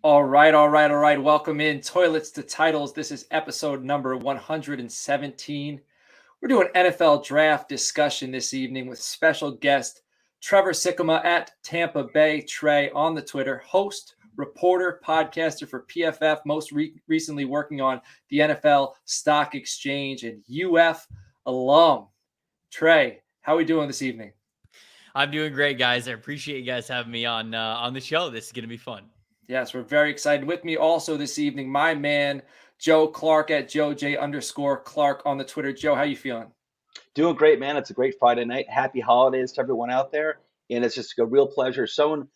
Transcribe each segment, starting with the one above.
All right, all right, all right. Welcome in Toilets to Titles. This is episode number 117. We're doing NFL draft discussion this evening with special guest Trevor Sikkema at Tampa Bay Trey on the Twitter, host, reporter, podcaster for PFF, most recently working on the NFL Stock Exchange, and UF alum. Trey, how are we doing this evening? I'm doing great, guys. I appreciate you guys having me on the show. This is going to be fun. Yes, we're very excited. With me also this evening, my man, Joe Clark at JoJ_Clark on the Twitter. Joe, how you feeling? Doing great, man. It's a great Friday night. Happy holidays to everyone out there. And it's just a real pleasure. Someone,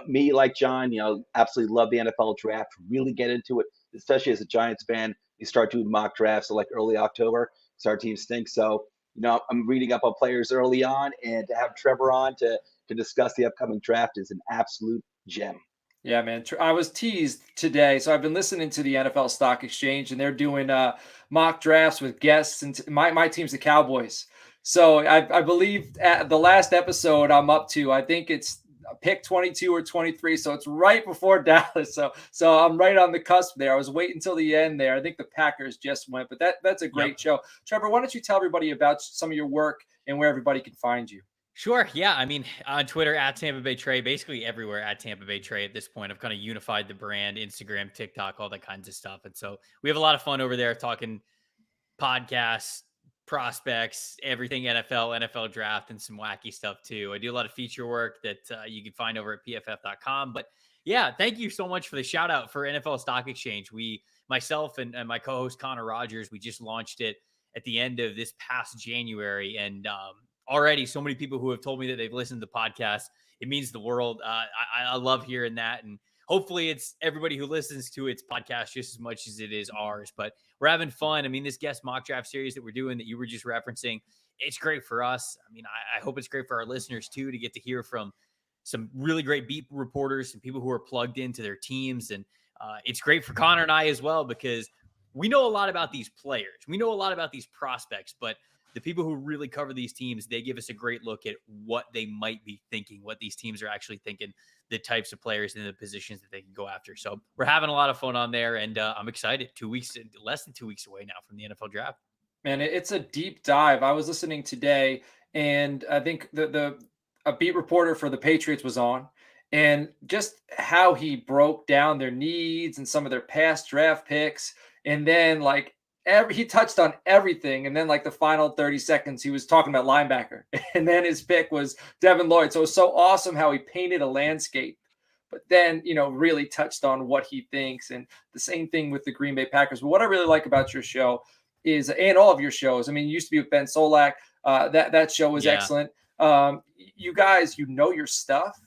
me like John, absolutely love the NFL draft, really get into it, especially as a Giants fan. You start doing mock drafts like early October, so our team stinks. So, I'm reading up on players early on, and to have Trevor on to discuss the upcoming draft is an absolute gem. Yeah, man. I was teased today. So I've been listening to the NFL Stock Exchange, and they're doing mock drafts with guests. And my team's the Cowboys. So I believe at the last episode I'm up to, I think it's pick 22 or 23. So it's right before Dallas. So I'm right on the cusp there. I was waiting until the end there. I think the Packers just went, but that's a great show. Trevor, why don't you tell everybody about some of your work and where everybody can find you? Sure. Yeah. I mean, on Twitter at Tampa Bay Trey, basically everywhere at Tampa Bay Trey at this point. I've kind of unified the brand, Instagram, TikTok, all that kinds of stuff. And so we have a lot of fun over there talking podcasts, prospects, everything NFL draft, and some wacky stuff too. I do a lot of feature work that you can find over at pff.com. But yeah, thank you so much for the shout out for NFL Stock Exchange. Myself and my co-host Connor Rogers, we just launched it at the end of this past January. And already so many people who have told me that they've listened to the podcast. It means the world. I love hearing that. And hopefully it's everybody who listens to its podcast just as much as it is ours. But we're having fun. I mean, this guest mock draft series that we're doing that you were just referencing, it's great for us. I mean, I hope it's great for our listeners too, to get to hear from some really great beat reporters and people who are plugged into their teams. And it's great for Connor and I as well, because we know a lot about these players. We know a lot about these prospects, but the people who really cover these teams, they give us a great look at what they might be thinking, what these teams are actually thinking, the types of players and the positions that they can go after. So we're having a lot of fun on there, and I'm excited. Less than 2 weeks away now from the NFL draft. Man, it's a deep dive. I was listening today, and I think a beat reporter for the Patriots was on, and just how he broke down their needs and some of their past draft picks, and then he touched on everything, and then the final 30 seconds he was talking about linebacker, and then his pick was Devin Lloyd. So it was so awesome how he painted a landscape, but then really touched on what he thinks. And the same thing with the Green Bay Packers. But what I really like about your show is, and all of your shows, I mean, you used to be with Ben Solak. That show was excellent. You guys, your stuff,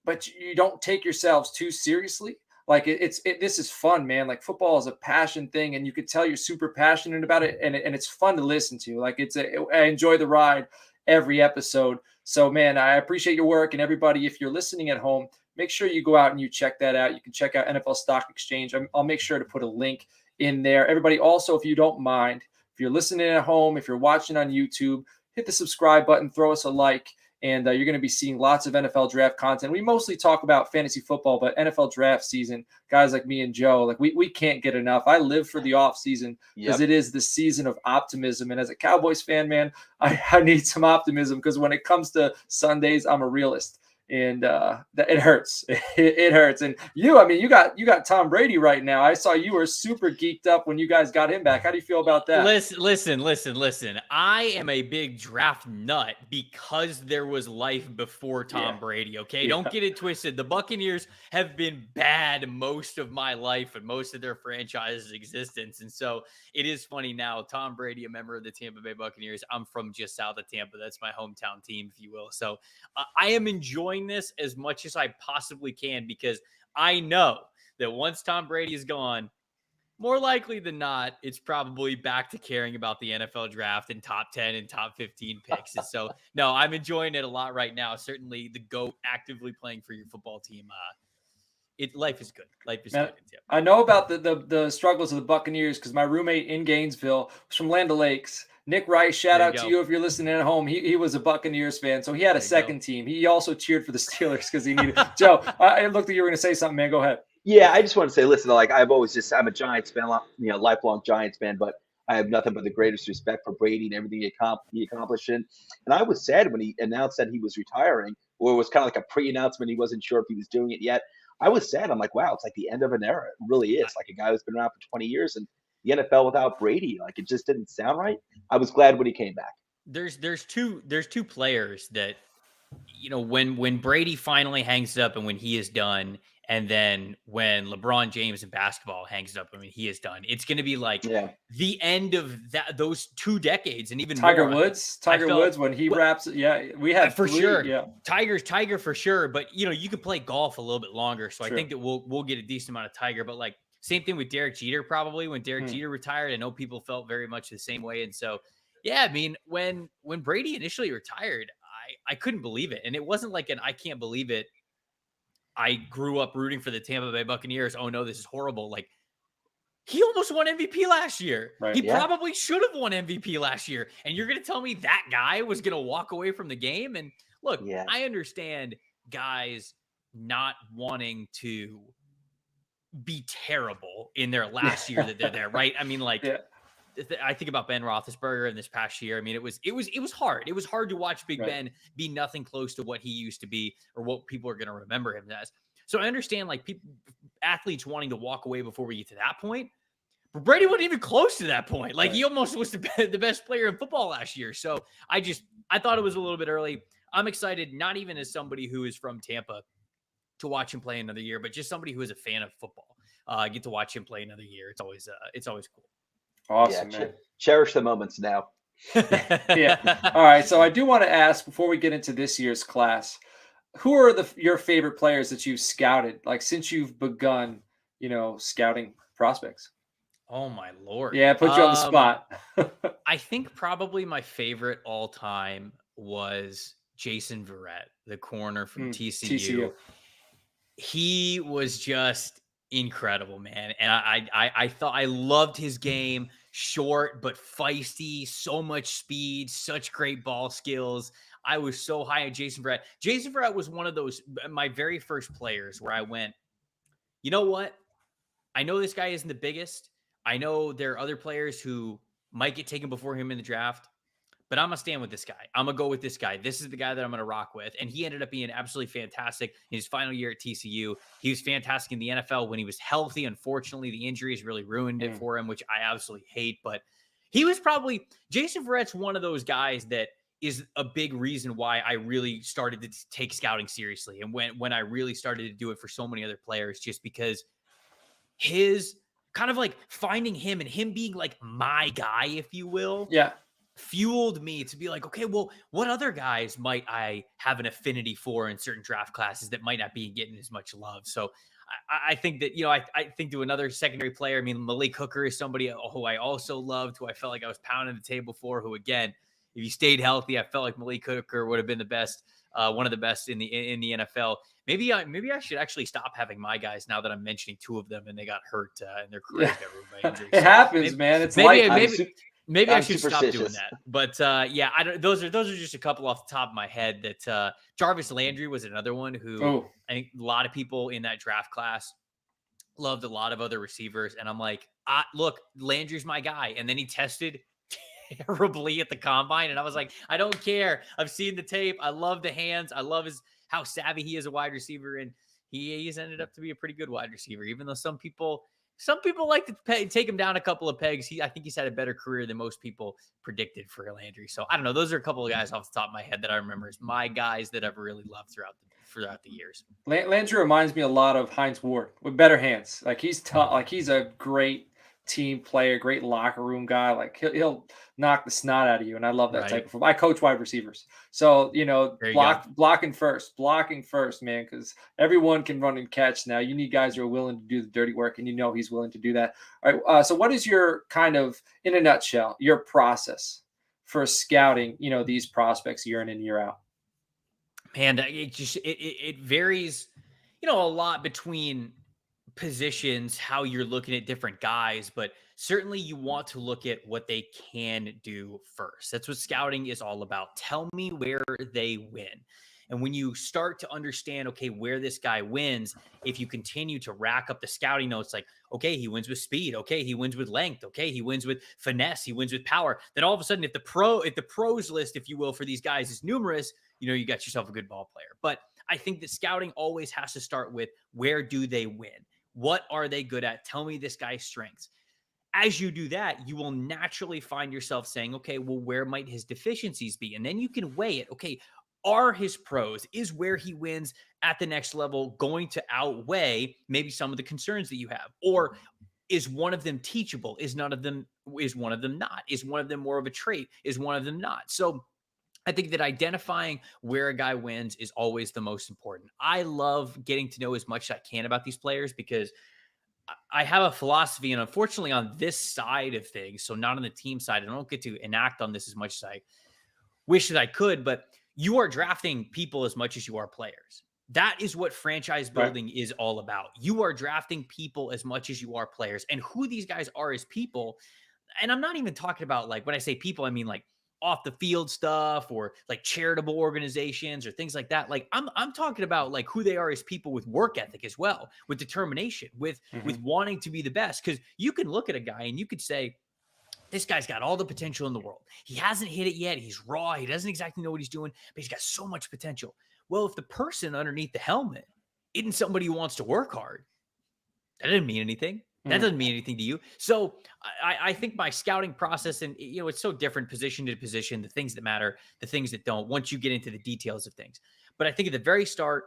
but you don't take yourselves too seriously. This is fun, man. Like, football is a passion thing, and you could tell you're super passionate about it, and it's fun to listen to. I enjoy the ride every episode. So, man, I appreciate your work. And everybody, if you're listening at home, make sure you go out and you check that out. You can check out NFL Stock Exchange. I'll make sure to put a link in there. Everybody, also, if you don't mind, if you're listening at home, if you're watching on YouTube, hit the subscribe button, throw us a like. And you're going to be seeing lots of NFL draft content. We mostly talk about fantasy football, but NFL draft season, guys like me and Joe, we can't get enough. I live for the off season because It is the season of optimism. And as a Cowboys fan, man, I need some optimism, because when it comes to Sundays, I'm a realist. And it hurts. It hurts. And you got Tom Brady right now. I saw you were super geeked up when you guys got him back. How do you feel about that? Listen. I am a big draft nut because there was life before Tom Brady. Okay, don't get it twisted. The Buccaneers have been bad most of my life and most of their franchise's existence, and so it is funny now. Tom Brady, a member of the Tampa Bay Buccaneers. I'm from just south of Tampa. That's my hometown team, if you will. So I am enjoying this as much as I possibly can, because I know that once Tom Brady is gone, more likely than not, it's probably back to caring about the NFL draft and top 10 and top 15 picks. And so, no, I'm enjoying it a lot right now. Certainly the GOAT actively playing for your football team. Life is good. Life is good. I know about the struggles of the Buccaneers because my roommate in Gainesville was from Land O'Lakes. Nick Rice, shout out to you if you're listening at home. He was a Buccaneers fan, so he had a second team. He also cheered for the Steelers because he needed. Joe, it looked like you were going to say something, man. Go ahead. Yeah, I just want to say, listen, like I'm a Giants fan, lifelong Giants fan, but I have nothing but the greatest respect for Brady and everything he accomplished. And I was sad when he announced that he was retiring, or it was kind of like a pre-announcement. He wasn't sure if he was doing it yet. I was sad. I'm like, wow, it's like the end of an era. It really is. Like a guy who's been around for 20 years, and the NFL without Brady, like it just didn't sound right. I was glad when he came back. There's two players that, when Brady finally hangs it up and when he is done, and then when LeBron James in basketball hangs it up and when he is done, it's going to be like Yeah, the end of those 2 decades and even Tiger more. Woods, I Tiger felt Woods when he wraps it. Yeah, we had for 3. sure. Yeah, Tiger for sure. But you could play golf a little bit longer, so I true. think that we'll get a decent amount of Tiger. But like same thing with Derek Jeter, probably when Derek Jeter retired. I know people felt very much the same way, and so yeah, I mean when Brady initially retired, I couldn't believe it, and it wasn't like an I can't believe it. I grew up rooting for the Tampa Bay Buccaneers. Oh no, this is horrible. Like he almost won MVP last year. Right. He Yeah. probably should have won MVP last year. And you're going to tell me that guy was going to walk away from the game? And look, yeah, I understand guys not wanting to be terrible in their last year that they're there, right? I mean, like, Yeah, I think about Ben Roethlisberger in this past year. I mean, it was hard. It was hard to watch Big right. Ben be nothing close to what he used to be or what people are going to remember him as. So I understand like athletes wanting to walk away before we get to that point. But Brady wasn't even close to that point. Like he almost was the best player in football last year. So I thought it was a little bit early. I'm excited, not even as somebody who is from Tampa to watch him play another year, but just somebody who is a fan of football. I get to watch him play another year. It's always cool. Awesome, yeah. man. Cherish the moments now. Yeah. All right. So I do want to ask before we get into this year's class, who are your favorite players that you've scouted, like since you've begun, scouting prospects? Oh my Lord. Yeah, put you on the spot. I think probably my favorite all time was Jason Verrett, the corner from TCU. TCU. He was just incredible, man. And I thought I loved his game. Short but feisty, so much speed, such great ball skills. I was so high on Jason Verrett. Jason Verrett was one of those my very first players where I went, you know what? I know this guy isn't the biggest. I know there are other players who might get taken before him in the draft, but I'm going to stand with this guy. I'm going to go with this guy. This is the guy that I'm going to rock with. And he ended up being absolutely fantastic in his final year at TCU. He was fantastic in the NFL when he was healthy. Unfortunately, the injuries really ruined it for him, which I absolutely hate. But he was probably Jason Verrett's one of those guys that is a big reason why I really started to take scouting seriously. And when I really started to do it for so many other players, just because his kind of like finding him and him being like my guy, if you will, Yeah. fueled me to be like, okay, well, what other guys might I have an affinity for in certain draft classes that might not be getting as much love? So I think that, I think to another secondary player, I mean, Malik Hooker is somebody who I also loved, who I felt like I was pounding the table for, who again, if he stayed healthy, I felt like Malik Hooker would have been the best, one of the best in the NFL. Maybe I should actually stop having my guys now that I'm mentioning two of them and they got hurt and their careers got ruined by injury. It happens, man. It's Maybe I should stop doing superstitious. that. But yeah, I don't. Those are just a couple off the top of my head. That Jarvis Landry was another one who I think a lot of people in that draft class loved. A lot of other receivers, and I'm like, look, Landry's my guy. And then he tested terribly at the combine, and I was like, I don't care. I've seen the tape. I love the hands. I love how savvy he is a wide receiver, and he's ended up to be a pretty good wide receiver, even though some people like to take him down a couple of pegs. I think he's had a better career than most people predicted for Landry. So I don't know. Those are a couple of guys off the top of my head that I remember as my guys that I've really loved throughout the years. Landry reminds me a lot of Hines Ward with better hands. Like he's tough. Like he's a great team player, great locker room guy. Like he'll knock the snot out of you, and I love that type of football. I coach wide receivers, so blocking first, man, because everyone can run and catch now. You need guys who are willing to do the dirty work, and he's willing to do that. All right. So, what is your kind of, in a nutshell, your process for scouting? These prospects year in and year out. Man, it varies, a lot between positions, how you're looking at different guys, but certainly you want to look at what they can do first. That's what scouting is all about. Tell me where they win. And when you start to understand, okay, where this guy wins, if you continue to rack up the scouting notes, like, okay, he wins with speed. Okay, he wins with length. Okay, he wins with finesse. He wins with power. Then all of a sudden, if the pros list, if you will, for these guys is numerous, you got yourself a good ball player. But I think that scouting always has to start with, where do they win? What are they good at? Tell me this guy's strengths. As you do that, you will naturally find yourself saying, okay, well, where might his deficiencies be? And then you can weigh it. Okay, are his pros, is where he wins at the next level going to outweigh maybe some of the concerns that you have? Or is one of them teachable? Is one of them not? Is one of them more of a trait? Is one of them not? So I think that identifying where a guy wins is always the most important. I love getting to know as much as I can about these players because I have a philosophy, and unfortunately on this side of things, so not on the team side, I don't get to enact on this as much as I wish that I could, but you are drafting people as much as you are players. That is what franchise building is all about. You are drafting people as much as you are players, and who these guys are as people. And I'm not even talking about, like, when I say people, I mean like off the field stuff or like charitable organizations or things like that. Like I'm talking about like who they are as people with work ethic as well, with determination, with wanting to be the best. Because you can look at a guy and you could say, this guy's got all the potential in the world. He hasn't hit it yet. He's raw. He doesn't exactly know what he's doing, but he's got so much potential. Well, if the person underneath the helmet isn't somebody who wants to work hard, that didn't mean anything. That doesn't mean anything to you. So I think my scouting process, and it's so different position to position, the things that matter, the things that don't, once you get into the details of things. But I think at the very start,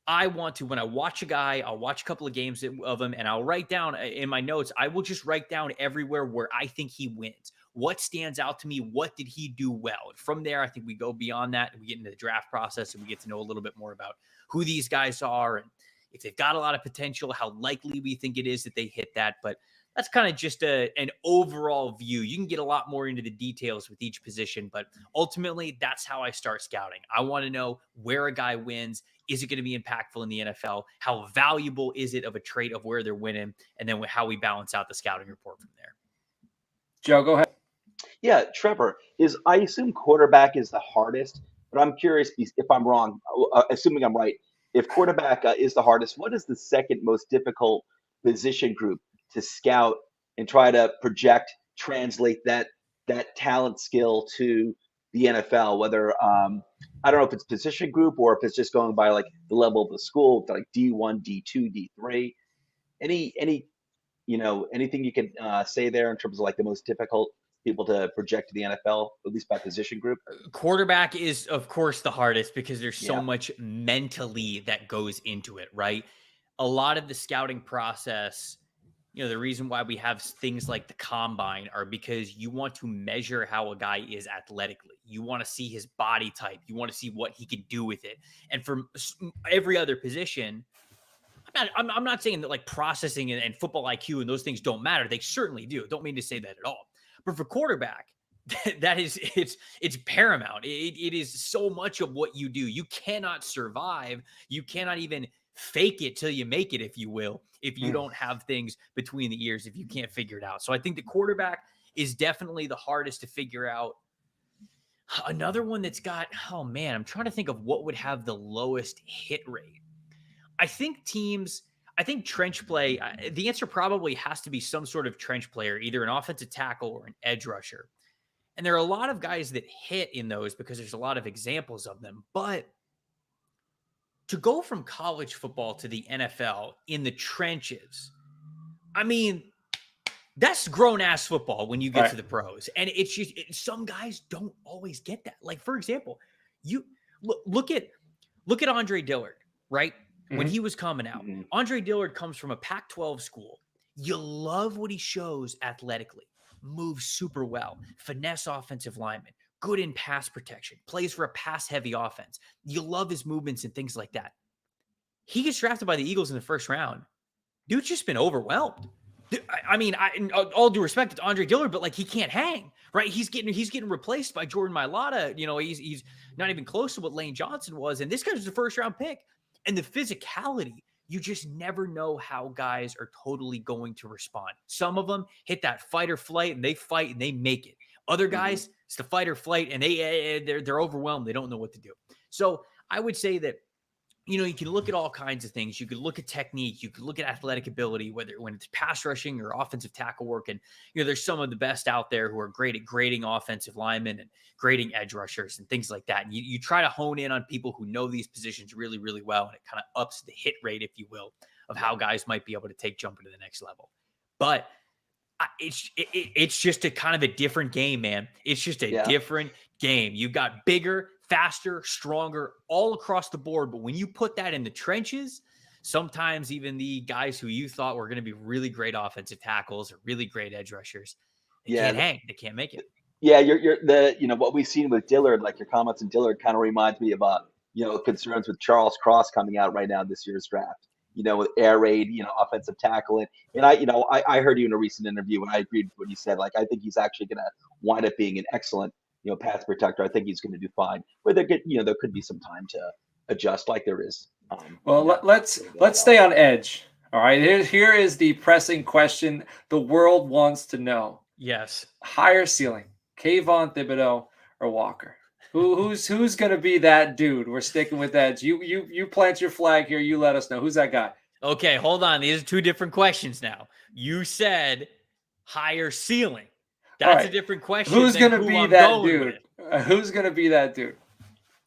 I want to, when I watch a guy, I'll watch a couple of games of him, and I'll write down in my notes, I will just write down everywhere where I think he wins. What stands out to me? What did he do well? And from there, I think we go beyond that and we get into the draft process and we get to know a little bit more about who these guys are and if they've got a lot of potential, how likely we think it is that they hit that. But that's kind of just an overall view. You can get a lot more into the details with each position, but ultimately that's how I start scouting. I want to know where a guy wins. Is it going to be impactful in the NFL? How valuable is it of a trait of where they're winning? And then how we balance out the scouting report from there. Joe, go ahead. Yeah, Trevor, I assume quarterback is the hardest, but I'm curious if I'm wrong, assuming I'm right. If quarterback is the hardest, what is the second most difficult position group to scout and try to translate that talent skill to the NFL? Whether I don't know if it's position group or if it's just going by like the level of the school, like D1, D2, D3. Anything you can say there in terms of like the most difficult people to project to the NFL, at least by position group? Quarterback is, of course, the hardest because there's so much mentally that goes into it, right? A lot of the scouting process, the reason why we have things like the combine are because you want to measure how a guy is athletically. You want to see his body type. You want to see what he can do with it. And for every other position, I'm not saying that like processing and football IQ and those things don't matter. They certainly do. Don't mean to say that at all. But for quarterback, it's paramount. It is so much of what you do. You cannot survive. You cannot even fake it till you make it, if you will, if you don't have things between the ears, if you can't figure it out. So I think the quarterback is definitely the hardest to figure out. Another one that's got, I'm trying to think of what would have the lowest hit rate. I think trench play, the answer probably has to be some sort of trench player, either an offensive tackle or an edge rusher. And there are a lot of guys that hit in those because there's a lot of examples of them. But to go from college football to the NFL in the trenches, I mean, that's grown-ass football when you get to the pros. And it's just some guys don't always get that. Like, for example, you look at Andre Dillard, right? When he was coming out, Andre Dillard comes from a Pac-12 school. You love what he shows athletically, moves super well, finesse offensive lineman, good in pass protection, plays for a pass-heavy offense. You love his movements and things like that. He gets drafted by the Eagles in the first round. Dude's just been overwhelmed. I mean, all due respect to Andre Dillard, but like he can't hang, right? He's getting replaced by Jordan Mailata. He's not even close to what Lane Johnson was, and this guy was the first-round pick. And the physicality, you just never know how guys are totally going to respond. Some of them hit that fight or flight and they fight and they make it. Other guys, it's the fight or flight and they're overwhelmed. They don't know what to do. So I would say that, you can look at all kinds of things. You could look at technique. You could look at athletic ability, whether when it's pass rushing or offensive tackle work. And, there's some of the best out there who are great at grading offensive linemen and grading edge rushers and things like that. And you try to hone in on people who know these positions really, really well. And it kind of ups the hit rate, if you will, of how guys might be able to take jump into the next level. But it's just a kind of a different game, man. It's just a different game. You've got bigger, faster, stronger all across the board. But when you put that in the trenches, sometimes even the guys who you thought were going to be really great offensive tackles or really great edge rushers, they can't hang. They can't make it. Yeah, what we've seen with Dillard, like your comments on Dillard, kind of reminds me of concerns with Charles Cross coming out right now in this year's draft. With air raid, offensive tackle, and I heard you in a recent interview, and I agreed with what you said. Like, I think he's actually going to wind up being an excellent, pass protector. I think he's going to do fine. But there could be some time to adjust, like there is. Let's stay on edge. All right, here is the pressing question the world wants to know. Yes, higher ceiling, Kayvon Thibodeaux or Walker? Who's going to be that dude? We're sticking with edge. You plant your flag here. You let us know. Who's that guy? Okay, hold on. These are two different questions now. You said higher ceiling. That's a different question. Who's going to be that dude? Who's going to be that dude?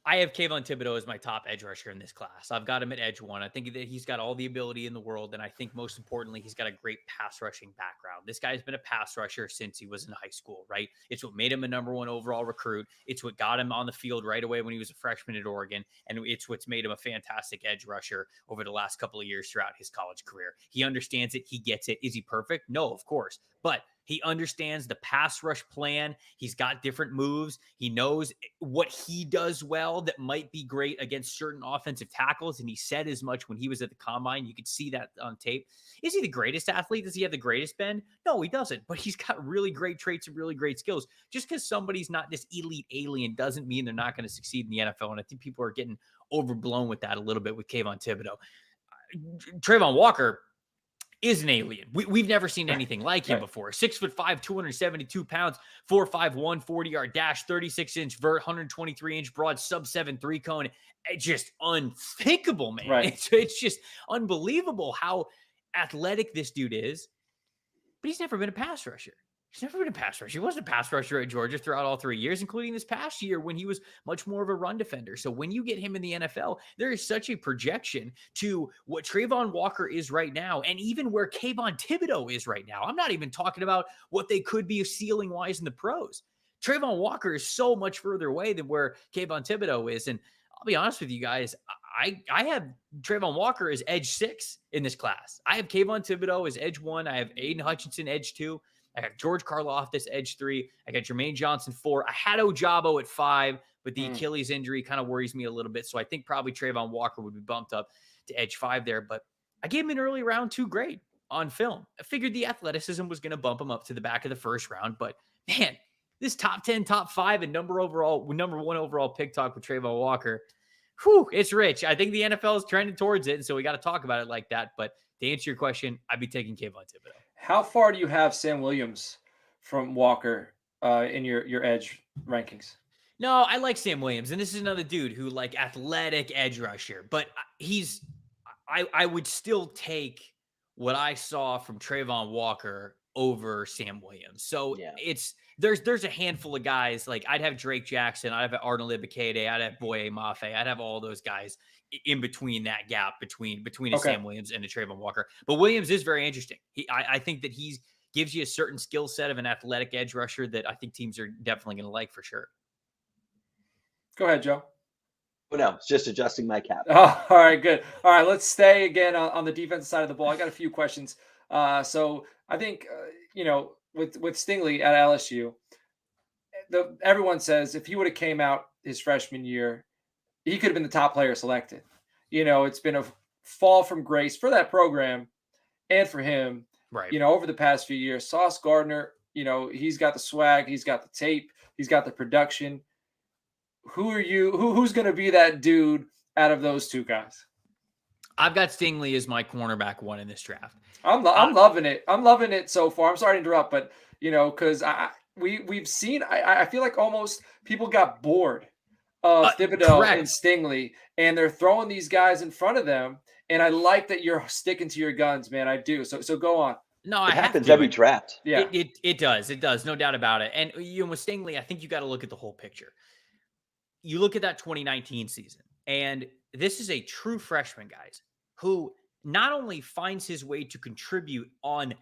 I have Kayvon Thibodeaux as my top edge rusher in this class. I've got him at edge 1. I think that he's got all the ability in the world, and I think most importantly, he's got a great pass rushing background. This guy's been a pass rusher since he was in high school, right? It's what made him a number 1 overall recruit. It's what got him on the field right away when he was a freshman at Oregon, and it's what's made him a fantastic edge rusher over the last couple of years throughout his college career. He understands it. He gets it. Is he perfect? No, of course. But he understands the pass rush plan. He's got different moves. He knows what he does well that might be great against certain offensive tackles. And he said as much when he was at the combine. You could see that on tape. Is he the greatest athlete? Does he have the greatest bend? No, he doesn't. But he's got really great traits and really great skills. Just because somebody's not this elite alien doesn't mean they're not going to succeed in the NFL. And I think people are getting overblown with that a little bit with Kayvon Thibodeaux. Trayvon Walker is an alien. We've never seen anything like him before. 6'5", 272 pounds, 4.51, 40-yard dash, 36-inch vert, 123-inch broad, sub-7 3-cone. It's just unthinkable, man. Right. It's just unbelievable how athletic this dude is. But he's never been a pass rusher. He's never been a pass rusher. He wasn't a pass rusher at Georgia throughout all 3 years, including this past year when he was much more of a run defender. So when you get him in the NFL, there is such a projection to what Trayvon Walker is right now, and even where Kayvon Thibodeaux is right now. I'm not even talking about what they could be ceiling-wise in the pros. Trayvon Walker is so much further away than where Kayvon Thibodeaux is. And I'll be honest with you guys, I have Trayvon Walker as edge 6 in this class. I have Kayvon Thibodeaux as edge 1. I have Aiden Hutchinson edge 2. I got George Karlaftis edge 3. I got Jermaine Johnson 4. I had Ojabo at 5, but the Achilles injury kind of worries me a little bit. So I think probably Trayvon Walker would be bumped up to edge 5 there. But I gave him an early round 2 grade on film. I figured the athleticism was going to bump him up to the back of the first round. But man, this top 10, top 5, and number 1 overall pick talk with Trayvon Walker, it's rich. I think the NFL is trending towards it, and so we got to talk about it like that. But to answer your question, I'd be taking Kayvon Thibodeaux. How far do you have Sam Williams from Walker in your edge rankings? No, I like Sam Williams, and this is another dude who like athletic edge rusher, but I would still take what I saw from Trayvon Walker over Sam Williams. So there's a handful of guys, like I'd have Drake Jackson, I'd have Arnold Ibikade, I'd have Boye Mafe, I'd have all those guys in between that gap between a Sam Williams and a Trayvon Walker. But Williams is very interesting. I think that he gives you a certain skill set of an athletic edge rusher that I think teams are definitely going to like for sure. Go ahead, Joe. Oh, no, it's just adjusting my cap. Oh, all right, good. All right, let's stay again on the defensive side of the ball. I got a few questions. So I think, with Stingley at LSU, everyone says if he would have came out his freshman year, he could have been the top player selected. It's been a fall from grace for that program and for him, right? Over the past few years. Sauce Gardner, he's got the swag, he's got the tape, he's got the production. Who's going to be that dude out of those two guys? I've got Stingley as my cornerback 1 in this draft. I'm loving it. I'm loving it so far. I'm sorry to interrupt, but because we've seen. I feel like almost people got bored of Thibodeaux and Correct. Stingley, and they're throwing these guys in front of them. And I like that you're sticking to your guns, man. I do. So go on. No, It I have happens to. every draft. Yeah. It does. It does. No doubt about it. And with Stingley, I think you got to look at the whole picture. You look at that 2019 season, and this is a true freshman, guys, who not only finds his way to contribute on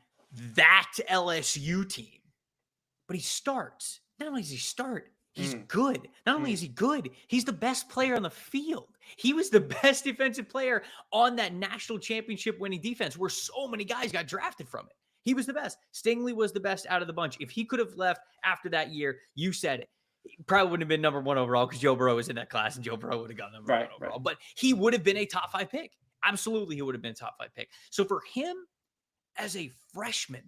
that LSU team, but he starts. Not only does he start, he's good. Not only is he good, he's the best player on the field. He was the best defensive player on that national championship winning defense where so many guys got drafted from it. He was the best. Stingley was the best out of the bunch. If he could have left after that year, you said it. He probably wouldn't have been number 1 overall because Joe Burrow was in that class and Joe Burrow would have got number 1 overall. But he would have been a top 5 pick. Absolutely, he would have been a top 5 pick. So for him as a freshman,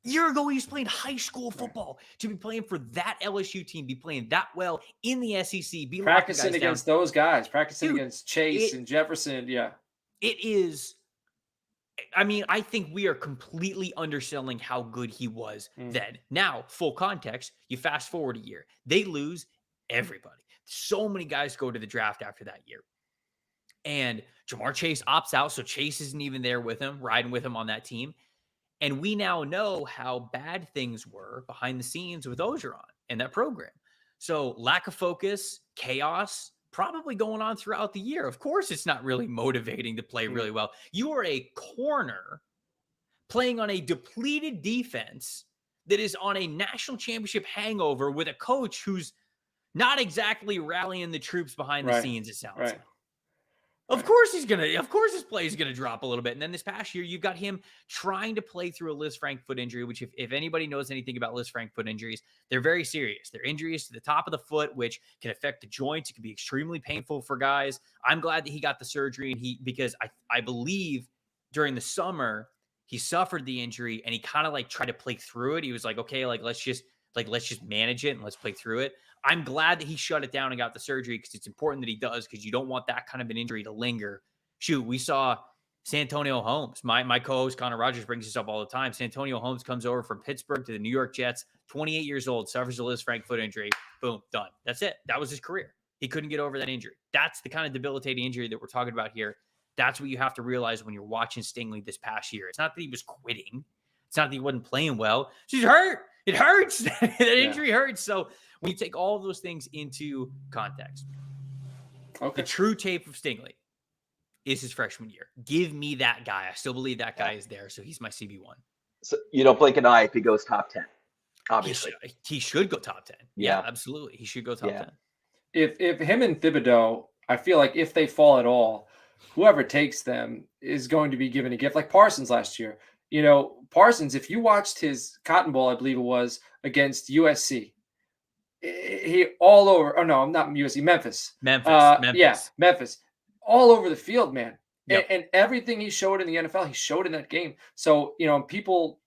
a year ago, he was playing high school football. To be playing for that LSU team, be playing that well in the SEC, be practicing against those guys, practicing Dude, against Chase and Jefferson. Yeah. It is. I mean, I think we are completely underselling how good he was then. Now, full context, you fast forward a year. They lose everybody. So many guys go to the draft after that year. And Jamar Chase opts out, so Chase isn't even there with him, riding with him on that team. And we now know how bad things were behind the scenes with Ogeron and that program. So lack of focus, chaos, probably going on throughout the year. Of course, it's not really motivating to play really well. You are a corner playing on a depleted defense that is on a national championship hangover with a coach who's not exactly rallying the troops behind the scenes, it sounds like. Of course his play is gonna drop a little bit. And then this past year, you've got him trying to play through a Liz Frank foot injury, which if anybody knows anything about Liz Frank foot injuries, they're very serious. They're injuries to the top of the foot, which can affect the joints. It can be extremely painful for guys. I'm glad that he got the surgery because I believe during the summer he suffered the injury and he kind of like tried to play through it. He was like, okay, let's just manage it and let's play through it. I'm glad that he shut it down and got the surgery because it's important that he does because you don't want that kind of an injury to linger. Shoot, we saw Santonio Holmes. My co-host Connor Rogers brings this up all the time. Santonio Holmes comes over from Pittsburgh to the New York Jets, 28 years old, suffers a Liz Frank foot injury. Boom, done. That's it. That was his career. He couldn't get over that injury. That's the kind of debilitating injury that we're talking about here. That's what you have to realize when you're watching Stingley this past year. It's not that he was quitting. It's not that he wasn't playing well. She's hurt. It hurts. That injury hurts. So when you take all of those things into context, the true tape of Stingley is his freshman year. Give me that guy. I still believe that guy is there. So he's my CB1. So you don't blink an eye if he goes top 10. Obviously, he should go top 10. Yeah, absolutely. He should go top 10. If him and Thibodeaux, I feel like if they fall at all, whoever takes them is going to be given a gift, like Parsons last year. You know, Parsons, if you watched his Cotton Bowl, I believe it was, against USC, he all over. Oh, no, I'm not USC, Memphis. Yeah, Memphis. All over the field, man. Yep. And everything he showed in the NFL, he showed in that game. So, you know, people,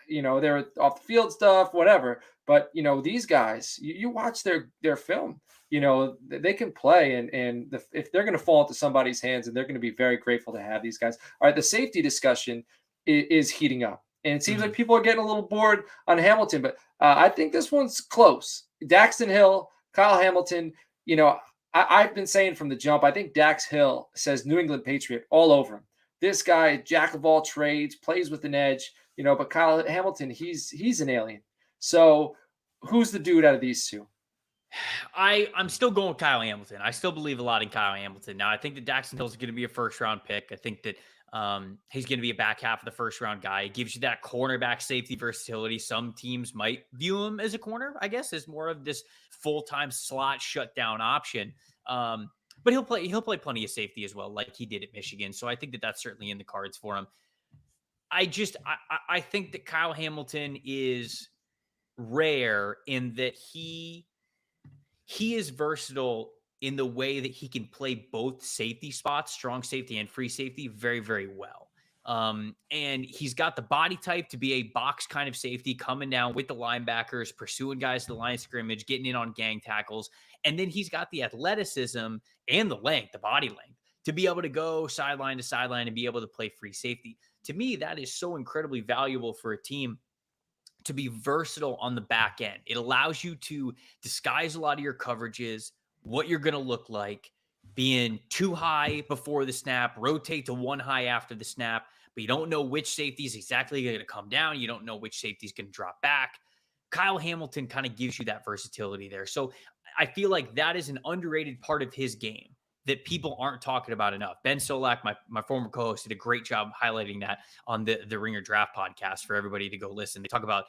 you know, they're off the field stuff, whatever. But, you know, these guys, you watch their film, you know, they can play. And if they're going to fall into somebody's hands, and they're going to be very grateful to have these guys. All right, the safety discussion is heating up. And it seems like people are getting a little bored on Hamilton, but I think this one's close. Daxton Hill, Kyle Hamilton, you know, I've been saying from the jump, I think Dax Hill says New England Patriot all over him. This guy, jack of all trades, plays with an edge, you know, but Kyle Hamilton, he's an alien. So who's the dude out of these two? I'm still going with Kyle Hamilton. I still believe a lot in Kyle Hamilton. Now, I think that Daxton Hill is going to be a first-round pick. I think that he's going to be a back half of the first-round guy. He gives you that cornerback safety versatility. Some teams might view him as a corner, I guess, as more of this full-time slot shutdown option. But he'll play plenty of safety as well, like he did at Michigan. So I think that that's certainly in the cards for him. I think that Kyle Hamilton is rare in that he is versatile in the way that he can play both safety spots, strong safety and free safety, very, very well. And he's got the body type to be a box kind of safety, coming down with the linebackers, pursuing guys to the line of scrimmage, getting in on gang tackles. And then he's got the athleticism and the length, the body length, to be able to go sideline to sideline and be able to play free safety. To me, that is so incredibly valuable for a team to be versatile on the back end. It allows you to disguise a lot of your coverages what you're going to look like, being too high before the snap, rotate to one high after the snap, but you don't know which safety is exactly going to come down. You don't know which safety is going to drop back. Kyle Hamilton kind of gives you that versatility there. So I feel like that is an underrated part of his game that people aren't talking about enough. Ben Solak, my former co-host, did a great job highlighting that on the Ringer Draft podcast for everybody to go listen. They talk about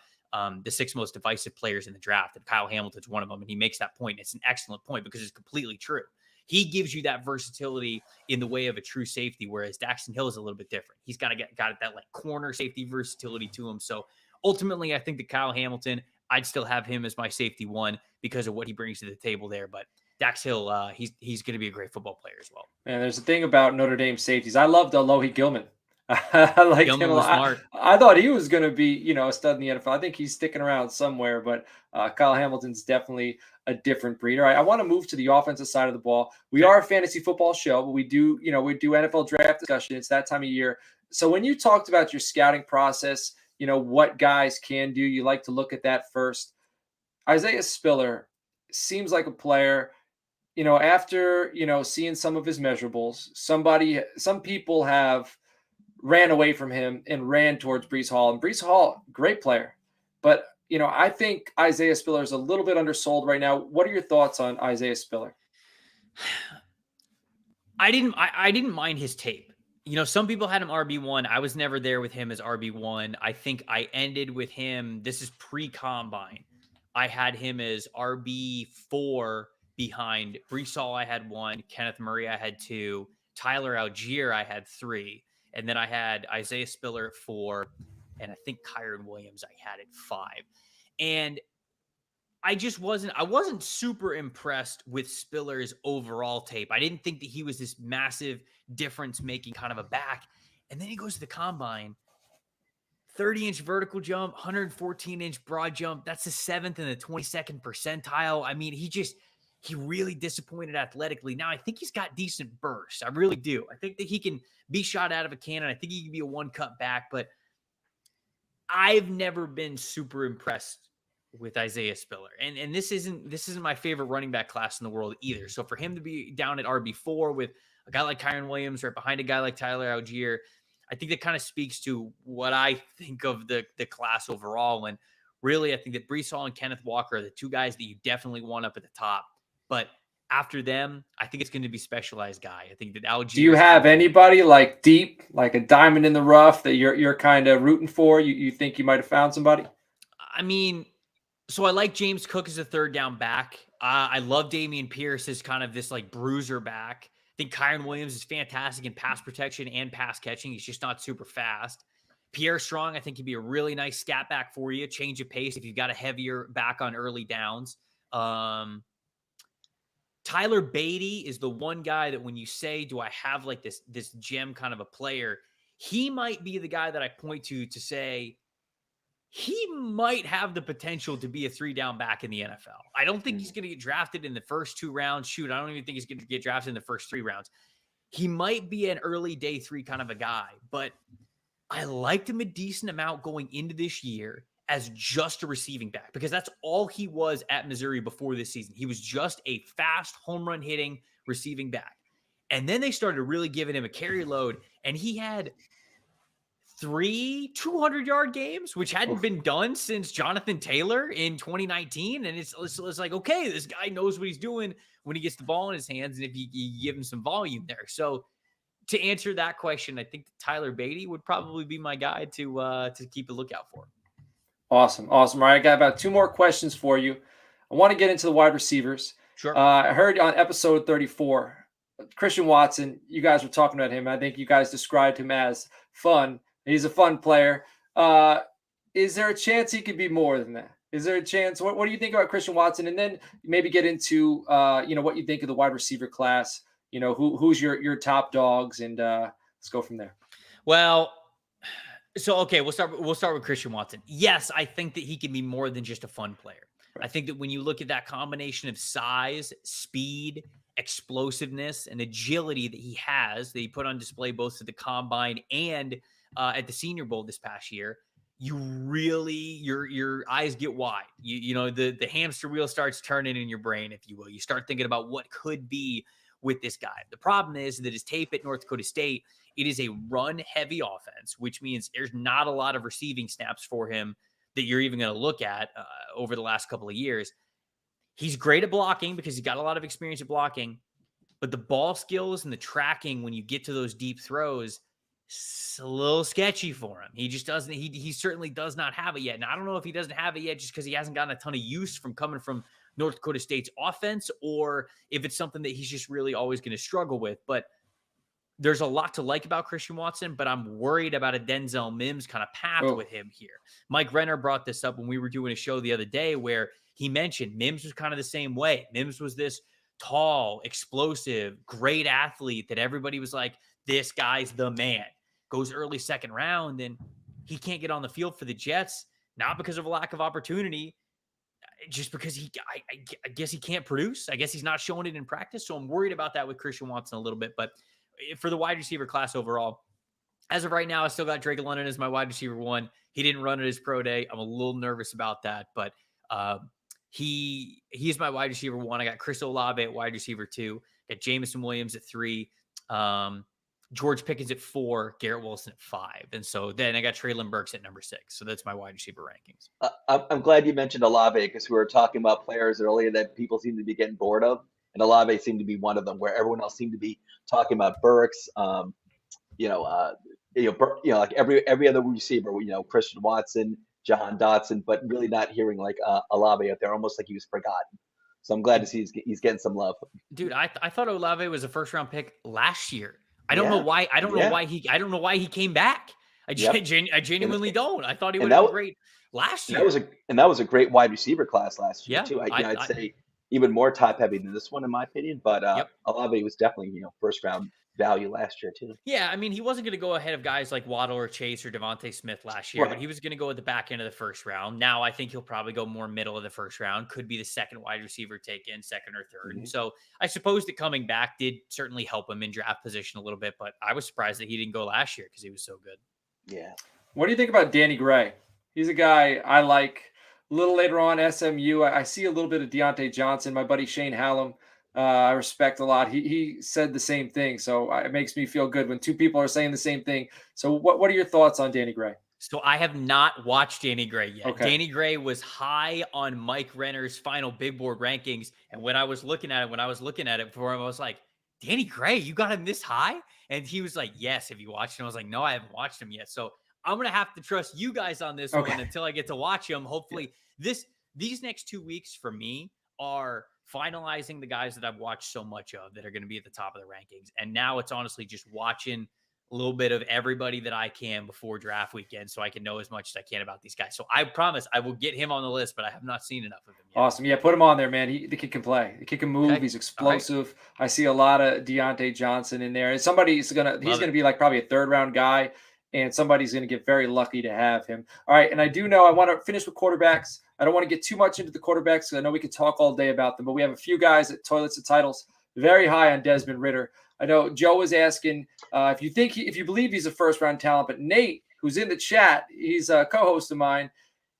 the 6 most divisive players in the draft, and Kyle Hamilton's one of them. And he makes that point. It's an excellent point because it's completely true. He gives you that versatility in the way of a true safety, whereas Daxton Hill is a little bit different. He's got that like corner safety versatility to him. So ultimately, I think that Kyle Hamilton, I'd still have him as my safety 1 because of what he brings to the table there. But Dax Hill, he's going to be a great football player as well. And there's a thing about Notre Dame safeties. I loved Alohi Gilman. I liked Gilman him a was lot. smart. I thought he was going to be, a stud in the NFL. I think he's sticking around somewhere, but Kyle Hamilton's definitely a different breed. All right, I want to move to the offensive side of the ball. We are a fantasy football show, but we do NFL draft discussion. It's that time of year. So when you talked about your scouting process, what guys can do, you like to look at that first. Isaiah Spiller seems like a player, after, seeing some of his measurables, some people have ran away from him and ran towards Breece Hall. And Breece Hall, great player. But, I think Isaiah Spiller is a little bit undersold right now. What are your thoughts on Isaiah Spiller? I didn't mind his tape. Some people had him RB1. I was never there with him as RB1. I think I ended with him. This is pre-combine. I had him as RB4 behind Breece Hall. I had 1. Kenneth Murray, I had 2. Tyler Algier, I had 3. And then I had Isaiah Spiller at 4. And I think Kyron Williams, I had at 5. And I wasn't super impressed with Spiller's overall tape. I didn't think that he was this massive difference making kind of a back. And then he goes to the combine, 30-inch vertical jump, 114-inch broad jump. That's the 7th and the 22nd percentile. I mean, he really disappointed athletically. Now, I think he's got decent burst. I really do. I think that he can be shot out of a cannon. I think he can be a one-cut back, but I've never been super impressed with Isaiah Spiller. And this isn't my favorite running back class in the world either. So for him to be down at RB4 with a guy like Kyron Williams right behind a guy like Tyler Algier, I think that kind of speaks to what I think of the class overall. And really, I think that Breece Hall and Kenneth Walker are the 2 guys that you definitely want up at the top. But after them, I think it's going to be specialized guy. I think that Algier. Do you have anybody like deep, like a diamond in the rough that you're kind of rooting for? You think you might have found somebody? I mean, so I like James Cook as a 3rd down back. I love Dameon Pierce as kind of this like bruiser back. I think Kyron Williams is fantastic in pass protection and pass catching. He's just not super fast. Pierre Strong, I think, could be a really nice scat back for you, change of pace if you've got a heavier back on early downs. Tyler Beatty is the one guy that when you say, do I have like this gem kind of a player, he might be the guy that I point to say, he might have the potential to be a 3-down back in the NFL. I don't think he's going to get drafted in the first 2 rounds. Shoot, I don't even think he's going to get drafted in the first 3 rounds. He might be an early day 3 kind of a guy, but I liked him a decent amount going into this year as just a receiving back because that's all he was at Missouri before this season. He was just a fast home run hitting receiving back. And then they started really giving him a carry load, and he had 3 200-yard games, which hadn't been done since Jonathan Taylor in 2019. And it's like, okay, this guy knows what he's doing when he gets the ball in his hands and if you give him some volume there. So to answer that question, I think Tyler Beatty would probably be my guy to keep a lookout for. Awesome. All right, I got about 2 more questions for you. I want to get into the wide receivers. Sure. I heard on episode 34, Christian Watson, you guys were talking about him. I think you guys described him as fun. He's a fun player. Is there a chance he could be more than that? Is there a chance? What do you think about Christian Watson? And then maybe get into what you think of the wide receiver class. Who's your top dogs, and let's go from there. Well, so okay, we'll start with Christian Watson. Yes, I think that he can be more than just a fun player. Right. I think that when you look at that combination of size, speed, explosiveness, and agility that he has, that he put on display both at the combine and at the Senior Bowl this past year, you really your eyes get wide. You know the hamster wheel starts turning in your brain, if you will. You start thinking about what could be with this guy. The problem is that his tape at North Dakota State, it is a run heavy offense, which means there's not a lot of receiving snaps for him that you're even going to look at over the last couple of years. He's great at blocking because he's got a lot of experience at blocking, but the ball skills and the tracking when you get to those deep throws, it's a little sketchy for him. He just doesn't, he certainly does not have it yet. And I don't know if he doesn't have it yet just because he hasn't gotten a ton of use from coming from North Dakota State's offense, or if it's something that he's just really always going to struggle with. But there's a lot to like about Christian Watson, but I'm worried about a Denzel Mims kind of path with him here. Mike Renner brought this up when we were doing a show the other day where he mentioned Mims was kind of the same way. Mims was this tall, explosive, great athlete that everybody was like, this guy's the man. Goes early second round, and he can't get on the field for the Jets, not because of a lack of opportunity, just because I guess he can't produce. I guess he's not showing it in practice. So I'm worried about that with Christian Watson a little bit. But for the wide receiver class overall, as of right now, I still got Drake London as my wide receiver 1. He didn't run at his pro day. I'm a little nervous about that, but he's my wide receiver 1. I got Chris Olave at wide receiver 2. Got Jamison Williams at 3. George Pickens at 4, Garrett Wilson at 5. And so then I got Treylon Burks at number 6. So that's my wide receiver rankings. I'm glad you mentioned Olave because we were talking about players earlier that people seem to be getting bored of. And Olave seemed to be one of them where everyone else seemed to be talking about Burks, like every other receiver, Christian Watson, Jahan Dotson, but really not hearing like Olave out there, almost like he was forgotten. So I'm glad to see he's getting some love. Dude, I thought Olave was a first round pick last year. I don't know why. I don't know why he came back. I genuinely don't. I thought he would have been great last year. That was a great wide receiver class last year too. I'd say even more top heavy than this one in my opinion. But Olave was definitely first round value last year too. Yeah, I mean he wasn't going to go ahead of guys like Waddle or Chase or Devontae Smith last year, but he was going to go at the back end of the first round. Now I think he'll probably go more middle of the first round. Could be the second wide receiver taken, second or third. Mm-hmm. So I suppose that coming back did certainly help him in draft position a little bit. But I was surprised that he didn't go last year because he was so good. Yeah. What do you think about Danny Gray? He's a guy I like. A little later on, SMU, I see a little bit of Deontay Johnson. My buddy Shane Hallam, I respect a lot. He said the same thing, so it makes me feel good when two people are saying the same thing. So what are your thoughts on Danny Gray? So I have not watched Danny Gray yet. Okay. Danny Gray was high on Mike Renner's final big board rankings, and when I was looking at it for him, I was like, Danny Gray, you got him this high? And he was like, yes, have you watched him? I was like, no, I haven't watched him yet. So I'm going to have to trust you guys on this one until I get to watch him. Hopefully these next 2 weeks for me are finalizing the guys that I've watched so much of that are going to be at the top of the rankings. And now it's honestly just watching a little bit of everybody that I can before draft weekend so I can know as much as I can about these guys. So I promise I will get him on the list, but I have not seen enough of him yet. Awesome. Yeah, put him on there, man. The kid can play. The kid can move. Okay. He's explosive. Right. I see a lot of Deontay Johnson in there. And he's going to be like probably a third round guy, and somebody's going to get very lucky to have him. All right, and I do know I want to finish with quarterbacks. I don't want to get too much into the quarterbacks because I know we could talk all day about them, but we have a few guys at Toilets and Titles very high on Desmond Ridder. I know Joe was asking if you believe he's a first-round talent, but Nate, who's in the chat, he's a co-host of mine,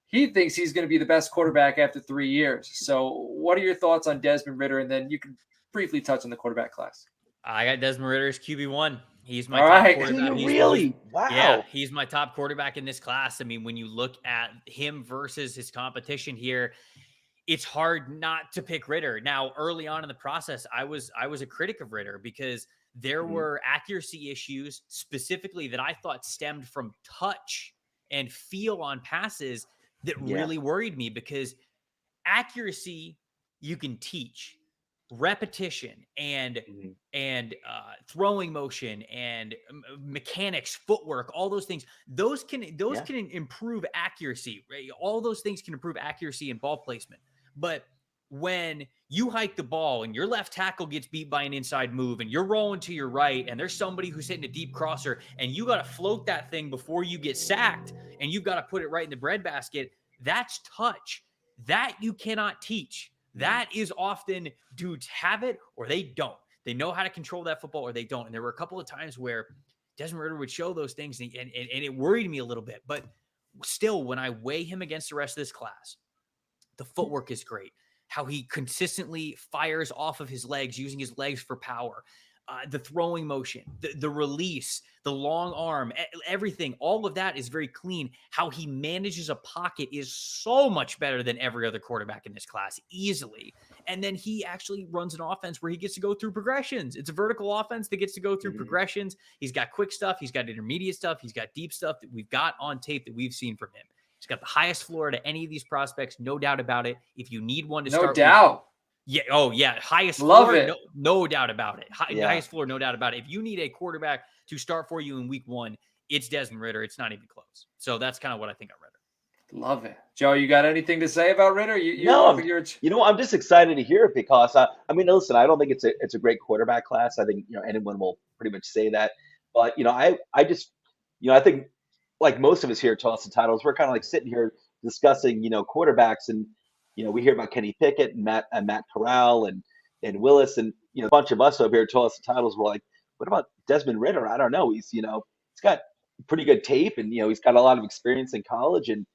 he thinks he's going to be the best quarterback after 3 years. So what are your thoughts on Desmond Ridder? And then you can briefly touch on the quarterback class. I got Desmond Ridder as QB1. He's my top quarterback. Really? Wow. Yeah, he's my top quarterback in this class. I mean, when you look at him versus his competition here, it's hard not to pick Ridder. Now, early on in the process, I was a critic of Ridder because there were accuracy issues specifically that I thought stemmed from touch and feel on passes that really worried me, because accuracy you can teach. Repetition and throwing motion and mechanics, footwork, all those things, those can improve accuracy, right? All those things can improve accuracy and ball placement. But when you hike the ball and your left tackle gets beat by an inside move and you're rolling to your right and there's somebody who's hitting a deep crosser and you got to float that thing before you get sacked and you've got to put it right in the breadbasket, that's touch. That you cannot teach. That is often dudes have it or they don't. They know how to control that football or they don't. And there were a couple of times where Desmond Ridder would show those things and it worried me a little bit. But still, when I weigh him against the rest of this class, the footwork is great. How he consistently fires off of his legs, using his legs for power. The throwing motion, the release, the long arm, everything, all of that is very clean. How he manages a pocket is so much better than every other quarterback in this class, easily. And then he actually runs an offense where he gets to go through progressions. It's a vertical offense that gets to go through progressions. He's got quick stuff. He's got intermediate stuff. He's got deep stuff that we've got on tape that we've seen from him. He's got the highest floor to any of these prospects, no doubt about it. If you need one to start, no doubt. Yeah. Oh, yeah. Highest Love floor. it. No doubt about it. Highest floor. No doubt about it. If you need a quarterback to start for you in week 1, it's Desmond Ridder. It's not even close. So that's kind of what I think on Ridder. Love it. Joe, you got anything to say about Ridder? I'm just excited to hear it because I mean, listen, I don't think it's a great quarterback class. I think, anyone will pretty much say that. But, I just, I think like most of us here at Toss the Titles, we're kind of like sitting here discussing, quarterbacks, and we hear about Kenny Pickett and Matt Corral and Willis, and a bunch of us over here at Toss the Titles were like, what about Desmond Ridder? I don't know. He's got pretty good tape, and he's got a lot of experience in college, and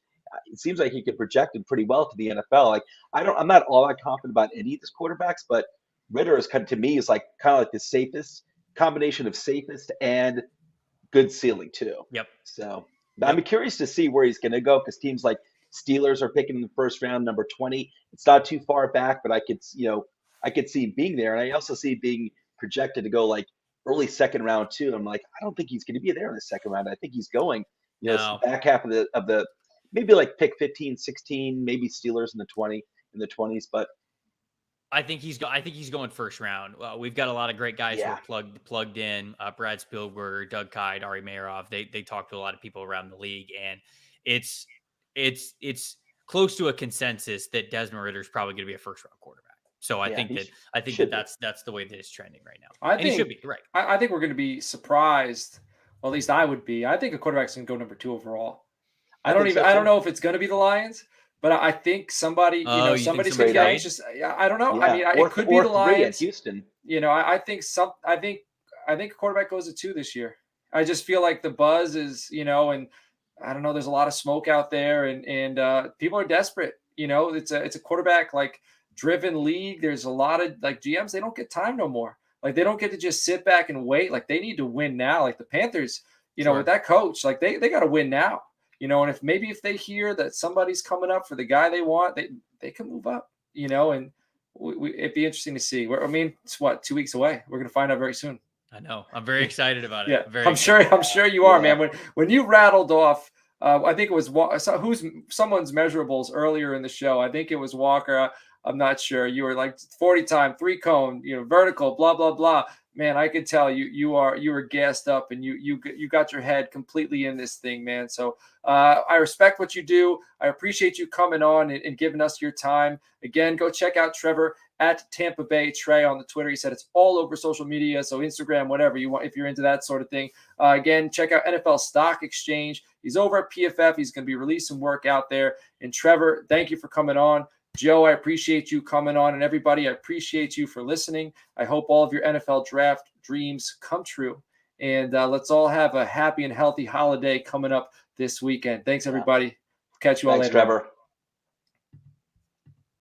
it seems like he could project him pretty well to the NFL. Like I'm not all that confident about any of these quarterbacks, but Ridder is to me is like kind of like the safest combination of safest and good ceiling too. Yep. So I'm curious to see where he's going to go, because teams like Steelers are picking in the first round, number 20. It's not too far back, but I could see him being there, and I also see being projected to go like early second round too. I'm like, I don't think he's going to be there in the second round. I think he's going, back half of the maybe like pick 15, 16, maybe Steelers in the 20s, but I think he's going first round. We've got a lot of great guys who are plugged in. Brad Spielberger, Doug Kyde, Ari Meirov. They talk to a lot of people around the league, and it's close to a consensus that Desmond Ridder is probably going to be a first round quarterback. So I think that's the way that it's trending right now. He should be right. I think we're going to be surprised. Well, at least I would be. I think a quarterback's going to go number 2 overall. I don't know if it's going to be the Lions, but I think somebody's going to get anxious. I don't know. Yeah. It could be the Lions. Houston. I think a quarterback goes to 2 this year. I just feel like the buzz is, and I don't know. There's a lot of smoke out there, and people are desperate. It's a quarterback like driven league. There's a lot of like GMs. They don't get time no more. Like they don't get to just sit back and wait. Like they need to win now. Like the Panthers, with that coach, like they got to win now. And if they hear that somebody's coming up for the guy they want, they can move up. And it'd be interesting to see. It's 2 weeks away. We're gonna find out very soon. I know. I'm very excited about it. Yeah, I'm sure you are, man. When you rattled off, I think it was someone's measurables earlier in the show. I think it was Walker. I'm not sure. You were like 40 time, 3-cone, vertical, blah blah blah. Man, I could tell you were gassed up, and you got your head completely in this thing, man. So I respect what you do. I appreciate you coming on and giving us your time. Again, go check out Trevor at Tampa Bay Trey on the Twitter. He said it's all over social media, so Instagram, whatever you want, if you're into that sort of thing. Again, check out NFL Stock Exchange. He's over at PFF. He's going to be releasing work out there. And Trevor, thank you for coming on. Joe, I appreciate you coming on, and everybody, I appreciate you for listening. I hope all of your NFL draft dreams come true, and let's all have a happy and healthy holiday coming up this weekend. Thanks, everybody. Catch you all later. Thanks, Trevor.